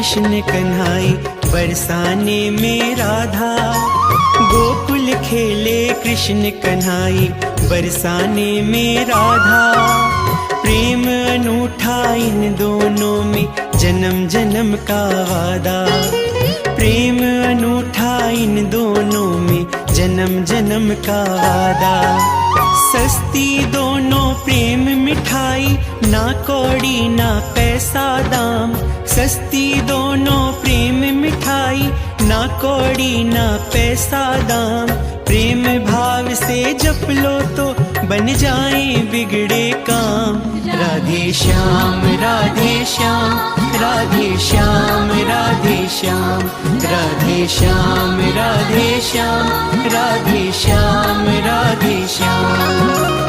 कृष्ण कन्हाई बरसाने में राधा। गोकुल खेले कृष्ण कन्हाई बरसाने में राधा। प्रेम अनूठा इन दोनों में जन्म जन्म का वादा। प्रेम अनूठा इन दोनों में जन्म जन्म का वादा। सस्ती दोनों प्रेम मिठाई, ना कौड़ी ना पैसा दाम। सस्ती दोनों प्रेम मिठाई, ना कौड़ी ना पैसा दाम। प्रेम भाव से जप लो तो बन जाए बिगड़े काम। राधे श्याम राधे श्याम, राधे श्याम राधे श्याम, राधे श्याम राधे श्याम, राधे श्याम राधे श्याम।